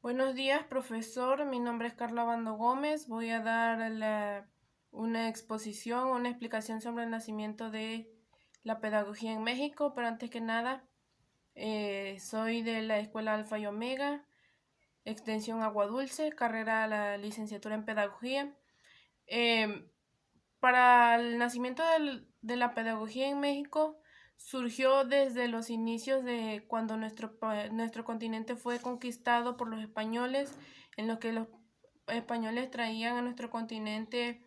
Buenos días, profesor. Mi nombre es Carla Bando Gómez. Voy a dar una exposición, una explicación sobre el nacimiento de la pedagogía en México, pero antes que nada, soy de la Escuela Alfa y Omega, extensión Agua Dulce, carrera la licenciatura en pedagogía. Eh, para el nacimiento de la pedagogía en México surgió desde los inicios de cuando nuestro continente fue conquistado por los españoles, en lo que los españoles traían a nuestro continente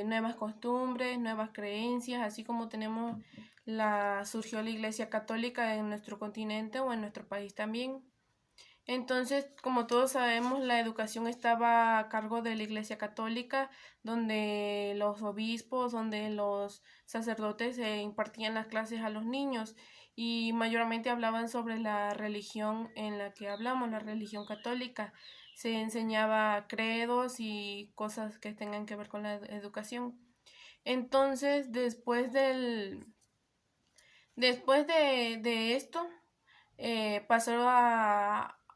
nuevas costumbres, nuevas creencias, así como surgió la Iglesia Católica en nuestro continente o en nuestro país también. Entonces, como todos sabemos, la educación estaba a cargo de la Iglesia Católica, donde los obispos, donde los sacerdotes impartían las clases a los niños y mayormente hablaban sobre la religión en la que hablamos, la religión católica. Se enseñaba credos y cosas que tengan que ver con la educación. Entonces, después de esto, pasó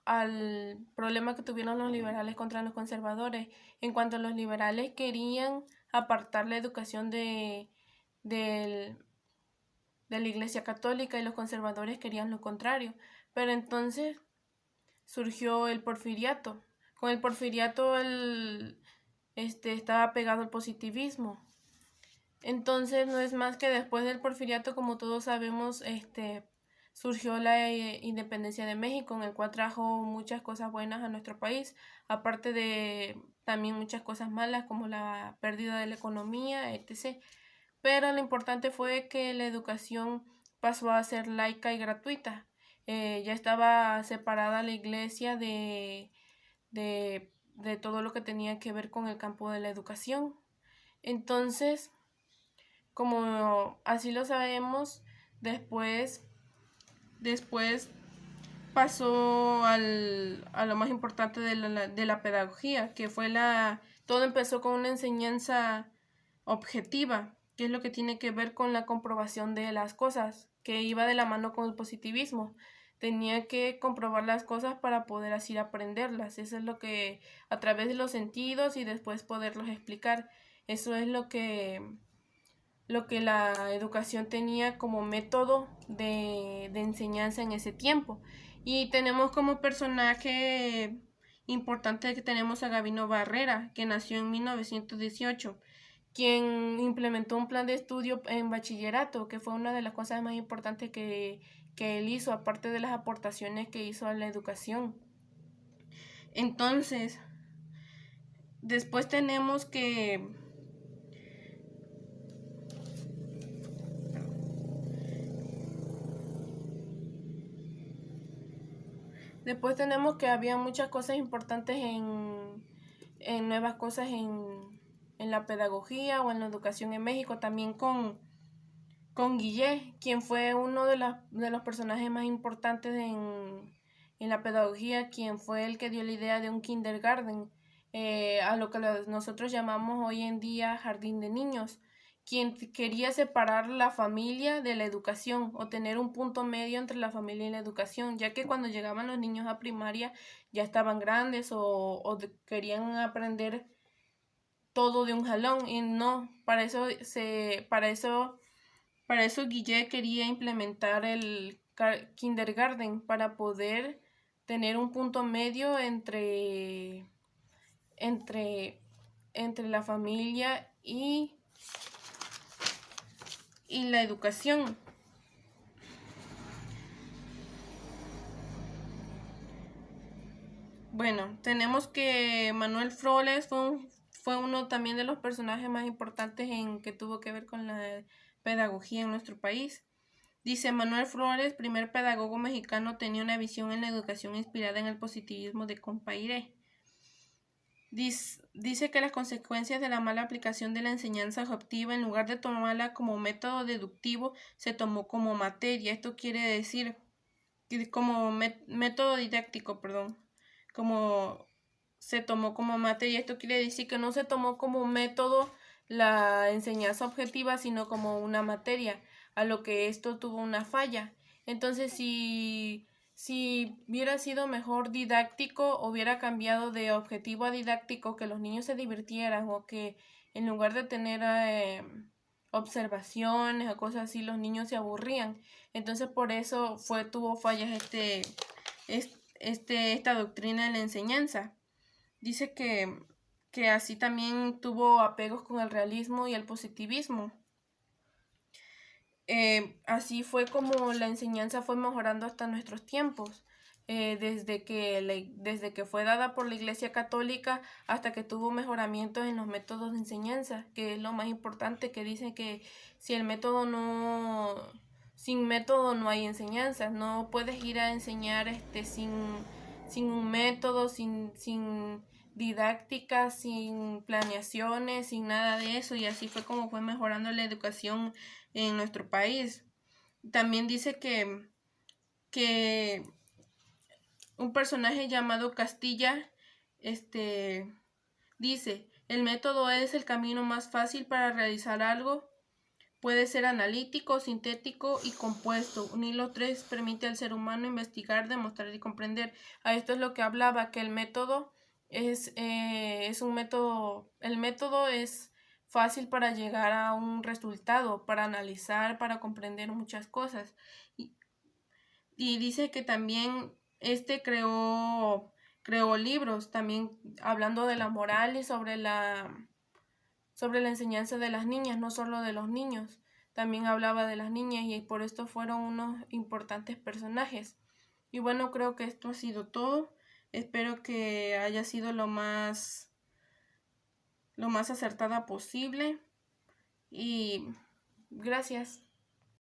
al problema que tuvieron los liberales contra los conservadores. En cuanto a los liberales querían apartar la educación de la Iglesia Católica y los conservadores querían lo contrario. Pero entonces surgió el porfiriato. Con el porfiriato estaba pegado el positivismo. Entonces no es más que después del porfiriato, como todos sabemos, surgió la independencia de México, en el cual trajo muchas cosas buenas a nuestro país, aparte de también muchas cosas malas como la pérdida de la economía, etc. Pero lo importante fue que la educación pasó a ser laica y gratuita. Ya estaba separada la iglesia de todo lo que tenía que ver con el campo de la educación. Entonces, como así lo sabemos, después pasó a lo más importante de la pedagogía, que fue todo empezó con una enseñanza objetiva, que es lo que tiene que ver con la comprobación de las cosas, que iba de la mano con el positivismo. Tenía que comprobar las cosas para poder así aprenderlas. Eso es lo que, a través de los sentidos y después poderlos explicar. Eso es lo que la educación tenía como método de enseñanza en ese tiempo. Y tenemos como personaje importante que tenemos a Gabino Barrera, que nació en 1918, quien implementó un plan de estudio en bachillerato, que fue una de las cosas más importantes que él hizo, aparte de las aportaciones que hizo a la educación. Entonces, después tenemos que Después tenemos que había muchas cosas importantes en nuevas cosas en la pedagogía o en la educación en México, también con Guillé, quien fue uno de los personajes más importantes en la pedagogía, quien fue el que dio la idea de un kindergarten, a lo que nosotros llamamos hoy en día jardín de niños, quien quería separar la familia de la educación o tener un punto medio entre la familia y la educación, ya que cuando llegaban los niños a primaria ya estaban grandes o querían aprender todo de un jalón y no, para eso Guille quería implementar el kindergarten para poder tener un punto medio entre, entre la familia y la educación. Bueno, tenemos que Manuel Flores fue uno también de los personajes más importantes en que tuvo que ver con la pedagogía en nuestro país. Dice Manuel Flores, primer pedagogo mexicano, tenía una visión en la educación inspirada en el positivismo de Compairé. Dice que las consecuencias de la mala aplicación de la enseñanza objetiva, en lugar de tomarla como método deductivo, se tomó como materia. Esto quiere decir como método didáctico, perdón, como se tomó como materia. Esto quiere decir que no se tomó como método la enseñanza objetiva, sino como una materia, a lo que esto tuvo una falla. Entonces, si hubiera sido mejor didáctico, hubiera cambiado de objetivo a didáctico, que los niños se divirtieran o que en lugar de tener observaciones o cosas así, los niños se aburrían. Entonces por eso tuvo fallas esta doctrina de la enseñanza. Dice que así también tuvo apegos con el realismo y el positivismo. Así fue como la enseñanza fue mejorando hasta nuestros tiempos, desde que fue dada por la Iglesia Católica hasta que tuvo mejoramientos en los métodos de enseñanza, que es lo más importante, que dicen que si el método no, sin método no hay enseñanza, no puedes ir a enseñar sin un método, sin didáctica, sin planeaciones, sin nada de eso, y así fue como fue mejorando la educación en nuestro país. También dice que un personaje llamado Castilla dice, el método es el camino más fácil para realizar algo. Puede ser analítico, sintético y compuesto. Unir los tres permite al ser humano investigar, demostrar y comprender. A esto es lo que hablaba, que el método es un método, el método es fácil para llegar a un resultado, para analizar, para comprender muchas cosas. Y dice que también creó libros, también hablando de la moral y sobre la enseñanza de las niñas, no solo de los niños. También hablaba de las niñas y por esto fueron unos importantes personajes. Y bueno, creo que esto ha sido todo. Espero que haya sido lo más acertada posible. Y gracias.